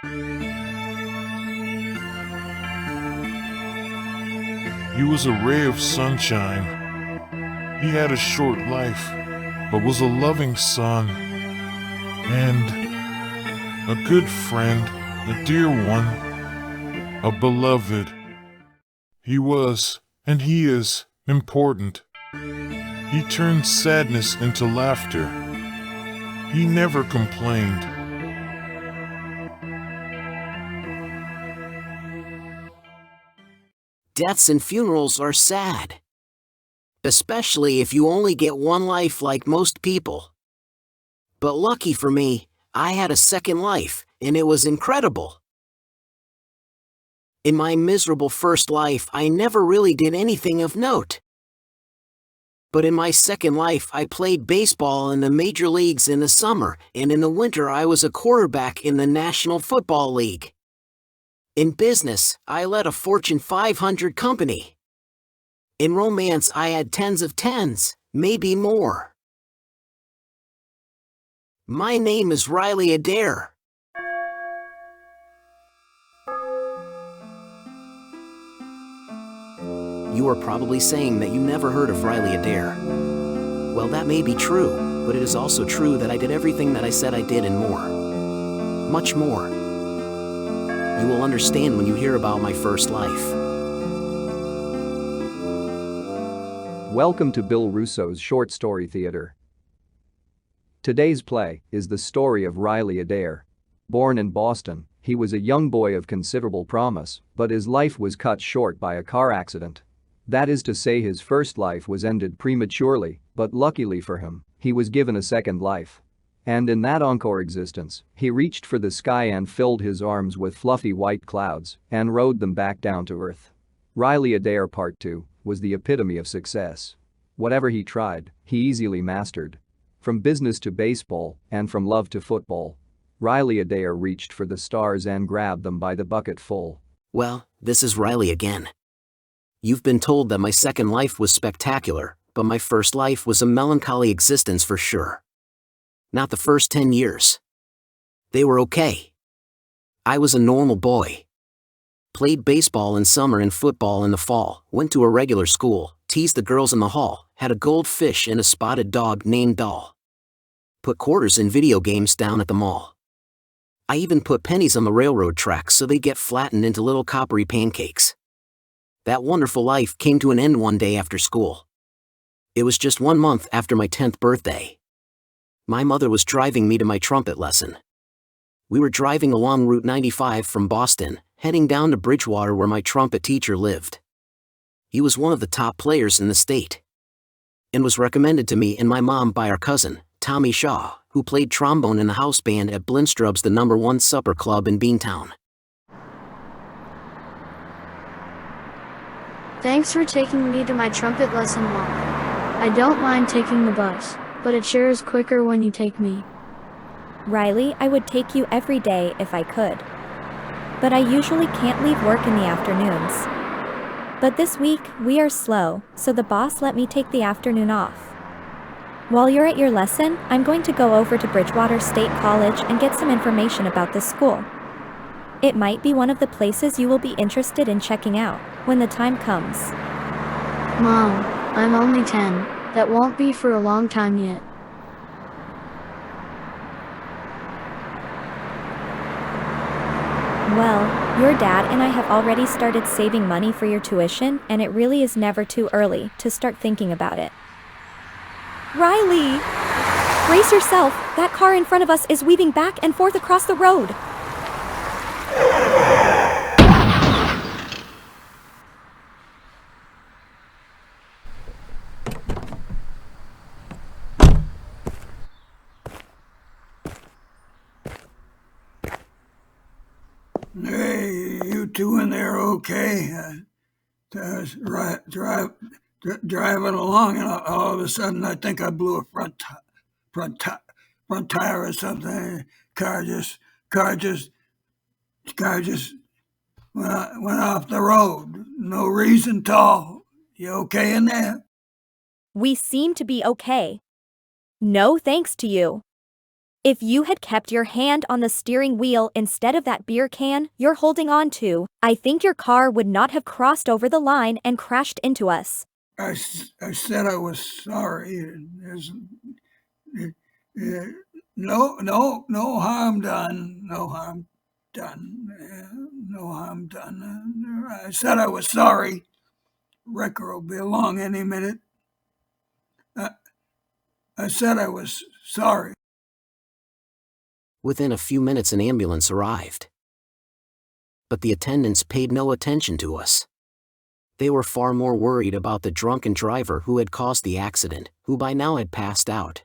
He was a ray of sunshine. He had a short life, but was a loving son and a good friend, a dear one, a beloved. He was, and he is, important. He turned sadness into laughter. He never complained. Deaths and funerals are sad. Especially if you only get one life like most people. But lucky for me, I had a second life, and it was incredible. In my miserable first life, I never really did anything of note. But in my second life, I played baseball in the major leagues in the summer, and in the winter I was a quarterback in the National Football League. In business, I led a Fortune 500 company. In romance, I had tens of tens, maybe more. My name is Riley Adair. You are probably saying that you never heard of Riley Adair. Well, that may be true, but it is also true that I did everything that I said I did and more. Much more. You will understand when you hear about my first life. Welcome to Bill Russo's Short Story Theater. Today's play is the story of Riley Adair. Born in Boston, he was a young boy of considerable promise, but his life was cut short by a car accident. That is to say, his first life was ended prematurely, but luckily for him, he was given a second life. And in that encore existence, he reached for the sky and filled his arms with fluffy white clouds and rode them back down to earth. Riley Adair Part 2 was the epitome of success. Whatever he tried, he easily mastered. From business to baseball, and from love to football, Riley Adair reached for the stars and grabbed them by the bucketful. Well, this is Riley again. You've been told that my second life was spectacular, but my first life was a melancholy existence for sure. Not the first 10 years. They were okay. I was a normal boy. Played baseball in summer and football in the fall, went to a regular school, teased the girls in the hall, had a goldfish and a spotted dog named Doll. Put quarters in video games down at the mall. I even put pennies on the railroad tracks so they get flattened into little coppery pancakes. That wonderful life came to an end one day after school. It was just 1 month after my 10th birthday. My mother was driving me to my trumpet lesson. We were driving along Route 95 from Boston, heading down to Bridgewater where my trumpet teacher lived. He was one of the top players in the state. And was recommended to me and my mom by our cousin, Tommy Shaw, who played trombone in the house band at Blinstrub's, the #1 supper club in Beantown. Thanks for taking me to my trumpet lesson, Mom. I don't mind taking the bus, but it sure is quicker when you take me. Riley, I would take you every day if I could. But I usually can't leave work in the afternoons. But this week, we are slow, so the boss let me take the afternoon off. While you're at your lesson, I'm going to go over to Bridgewater State College and get some information about this school. It might be one of the places you will be interested in checking out when the time comes. Mom, I'm only 10. That won't be for a long time yet. Well, your dad and I have already started saving money for your tuition, and it really is never too early to start thinking about it. Riley! Brace yourself! That car in front of us is weaving back and forth across the road. Hey, you two in there okay? I was driving along, and all of a sudden I think I blew a front tire or something. Car just went off the road. No reason at all. You okay in there? We seem to be okay. No thanks to you. If you had kept your hand on the steering wheel instead of that beer can you're holding on to, I think your car would not have crossed over the line and crashed into us. I said I was sorry. No harm done. No harm done. No harm done. I said I was sorry. Wrecker will be along any minute. I said I was sorry. Within a few minutes, an ambulance arrived. But the attendants paid no attention to us. They were far more worried about the drunken driver who had caused the accident, who by now had passed out.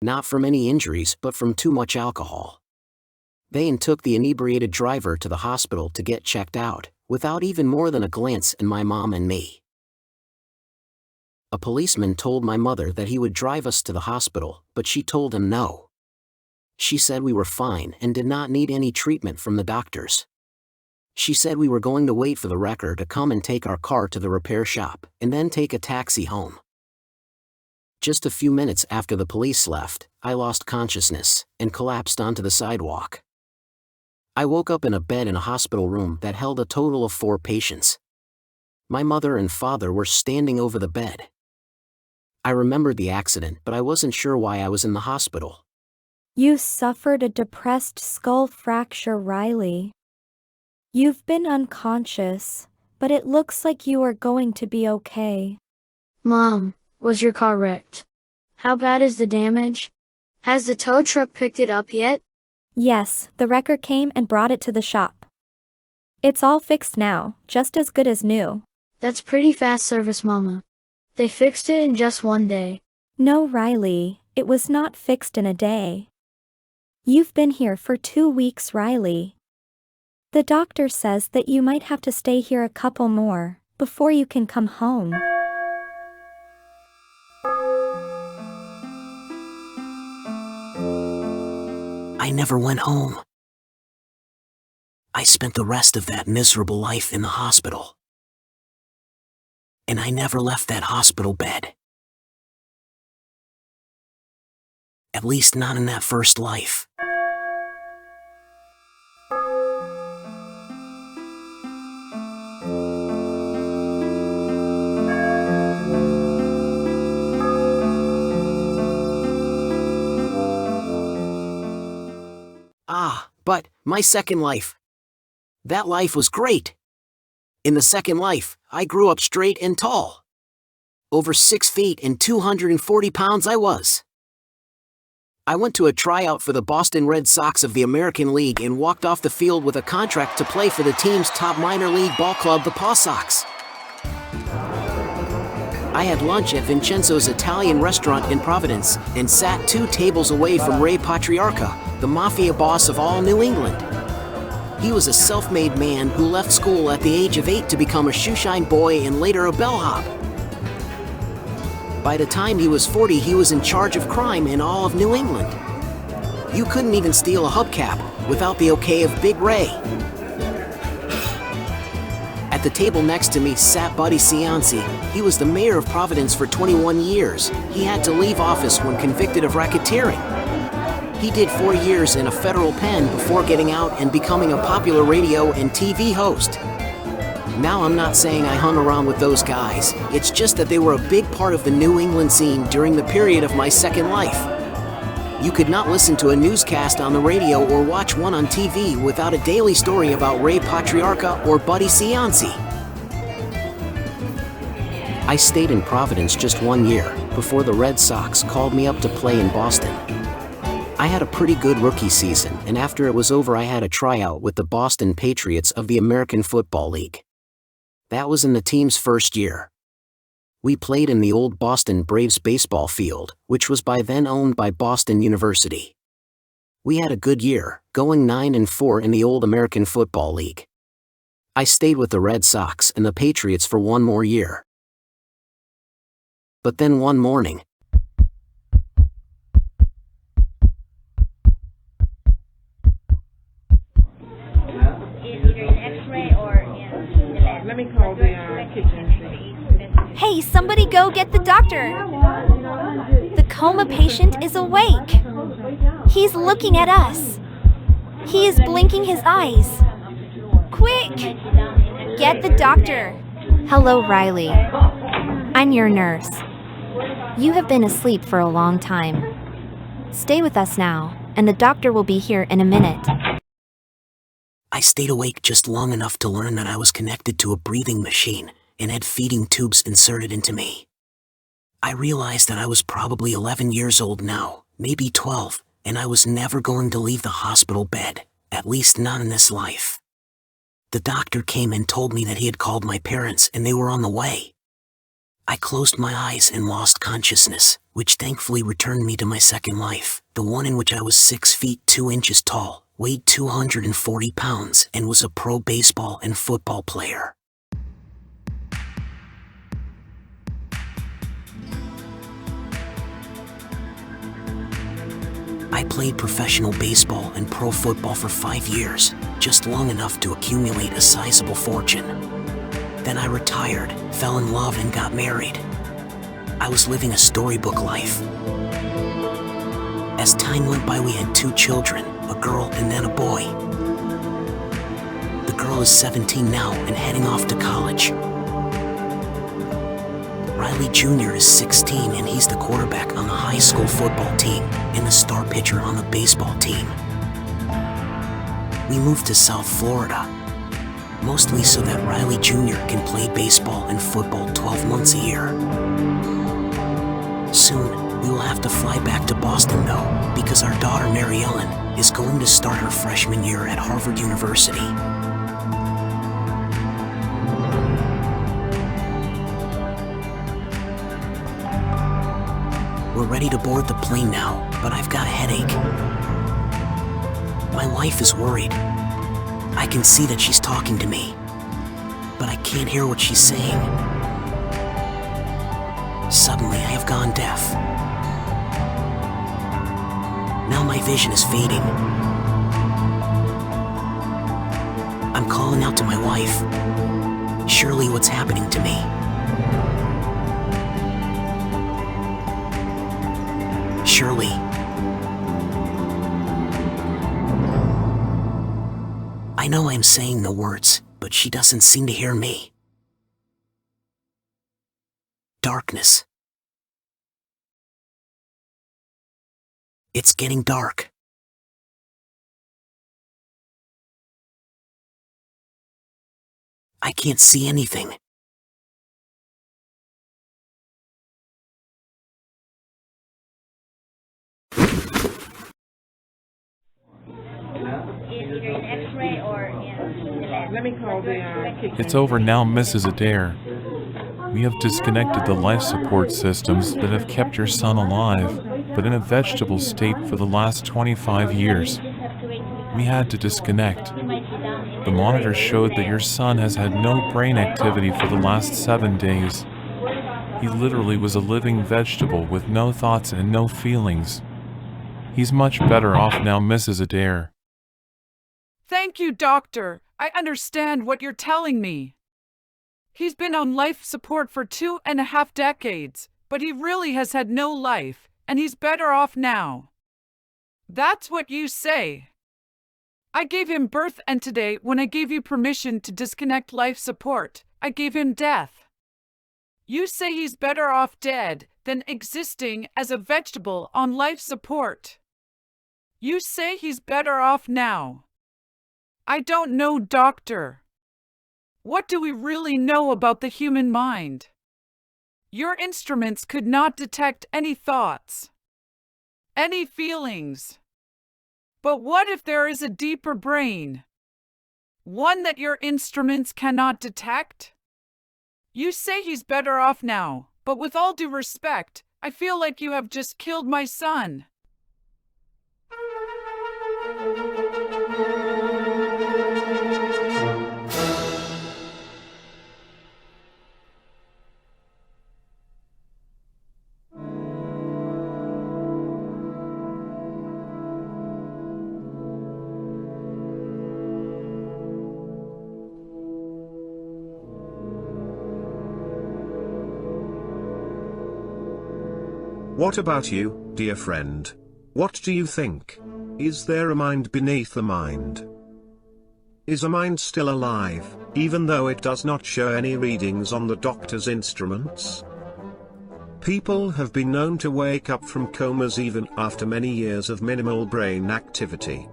Not from any injuries, but from too much alcohol. They took the inebriated driver to the hospital to get checked out, without even more than a glance at my mom and me. A policeman told my mother that he would drive us to the hospital, but she told him no. She said we were fine and did not need any treatment from the doctors. She said we were going to wait for the wrecker to come and take our car to the repair shop, and then take a taxi home. Just a few minutes after the police left, I lost consciousness and collapsed onto the sidewalk. I woke up in a bed in a hospital room that held a total of 4 patients. My mother and father were standing over the bed. I remembered the accident, but I wasn't sure why I was in the hospital. You suffered a depressed skull fracture, Riley. You've been unconscious, but it looks like you are going to be okay. Mom, was your car wrecked? How bad is the damage? Has the tow truck picked it up yet? Yes, the wrecker came and brought it to the shop. It's all fixed now, just as good as new. That's pretty fast service, Mama. They fixed it in just 1 day. No, Riley, it was not fixed in a day. You've been here for 2 weeks, Riley. The doctor says that you might have to stay here a couple more, before you can come home. I never went home. I spent the rest of that miserable life in the hospital. And I never left that hospital bed. At least not in that first life. But my second life. That life was great. In the second life, I grew up straight and tall. Over 6 feet and 240 pounds I was. I went to a tryout for the Boston Red Sox of the American League and walked off the field with a contract to play for the team's top minor league ball club, the Paw Sox. I had lunch at Vincenzo's Italian restaurant in Providence and sat 2 tables away from Ray Patriarca, the mafia boss of all New England. He was a self-made man who left school at the age of 8 to become a shoeshine boy and later a bellhop. By the time he was 40, he was in charge of crime in all of New England. You couldn't even steal a hubcap without the okay of Big Ray. At the table next to me sat Buddy Cianci. He was the mayor of Providence for 21 years. He had to leave office when convicted of racketeering. He did 4 years in a federal pen before getting out and becoming a popular radio and TV host. Now I'm not saying I hung around with those guys, it's just that they were a big part of the New England scene during the period of my second life. You could not listen to a newscast on the radio or watch one on TV without a daily story about Ray Patriarca or Buddy Cianci. I stayed in Providence just 1 year before the Red Sox called me up to play in Boston. I had a pretty good rookie season, and after it was over I had a tryout with the Boston Patriots of the American Football League. That was in the team's first year. We played in the old Boston Braves baseball field, which was by then owned by Boston University. We had a good year, going 9-4 in the old American Football League. I stayed with the Red Sox and the Patriots for 1 more year. But then one morning, Let me call the kitchen. Hey, somebody go get the doctor! The coma patient is awake! He's looking at us. He is blinking his eyes. Quick! Get the doctor. Hello, Riley. I'm your nurse. You have been asleep for a long time. Stay with us now, and the doctor will be here in a minute. I stayed awake just long enough to learn that I was connected to a breathing machine and had feeding tubes inserted into me. I realized that I was probably 11 years old now, maybe 12, and I was never going to leave the hospital bed, at least not in this life. The doctor came and told me that he had called my parents and they were on the way. I closed my eyes and lost consciousness, which thankfully returned me to my second life, the one in which I was 6 feet 2 inches tall, weighed 240 pounds, and was a pro baseball and football player. I played professional baseball and pro football for 5 years, just long enough to accumulate a sizable fortune. Then I retired, fell in love, and got married. I was living a storybook life. As time went by, we had 2 children, a girl and then a boy. The girl is 17 now and heading off to college. Riley Jr. is 16 and he's the quarterback on the high school football team and the star pitcher on the baseball team. We moved to South Florida, mostly so that Riley Jr. can play baseball and football 12 months a year. Soon, we will have to fly back to Boston though, because our daughter Mary Ellen is going to start her freshman year at Harvard University. We're ready to board the plane now, but I've got a headache. My wife is worried. I can see that she's talking to me, but I can't hear what she's saying. Suddenly, I have gone deaf. Now my vision is fading. I'm calling out to my wife. Surely what's happening to me? Shirley. I know I'm saying the words, but she doesn't seem to hear me. Darkness. It's getting dark. I can't see anything. Either an X-ray or in the lab. Let me call the kitchen. It's over now, Mrs. Adair. We have disconnected the life support systems that have kept your son alive, but in a vegetable state for the last 25 years. We had to disconnect. The monitor showed that your son has had no brain activity for the last 7 days. He literally was a living vegetable with no thoughts and no feelings. He's much better off now, Mrs. Adair. Thank you, doctor. I understand what you're telling me. He's been on life support for 2.5 decades, but he really has had no life, and he's better off now. That's what you say. I gave him birth, and today, when I gave you permission to disconnect life support, I gave him death. You say he's better off dead than existing as a vegetable on life support. You say he's better off now. I don't know, doctor. What do we really know about the human mind? Your instruments could not detect any thoughts, any feelings. But what if there is a deeper brain? One that your instruments cannot detect? You say he's better off now, but with all due respect, I feel like you have just killed my son. What about you, dear friend? What do you think? Is there a mind beneath the mind? Is a mind still alive, even though it does not show any readings on the doctor's instruments? People have been known to wake up from comas even after many years of minimal brain activity.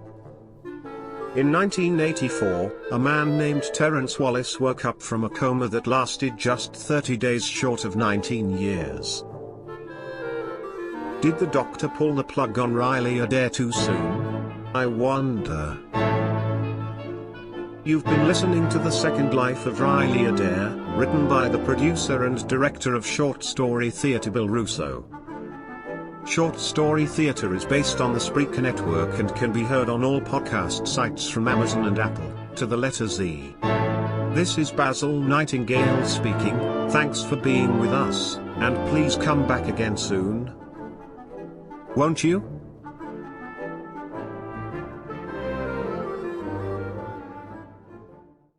In 1984, a man named Terence Wallace woke up from a coma that lasted just 30 days short of 19 years. Did the doctor pull the plug on Riley Adair too soon? I wonder. You've been listening to The Second Life of Riley Adair, written by the producer and director of Short Story Theatre Bill Russo. Short Story Theatre is based on the Spreaker network and can be heard on all podcast sites from Amazon and Apple, to the letter Z. This is Basil Nightingale speaking. Thanks for being with us, and please come back again soon. Won't you?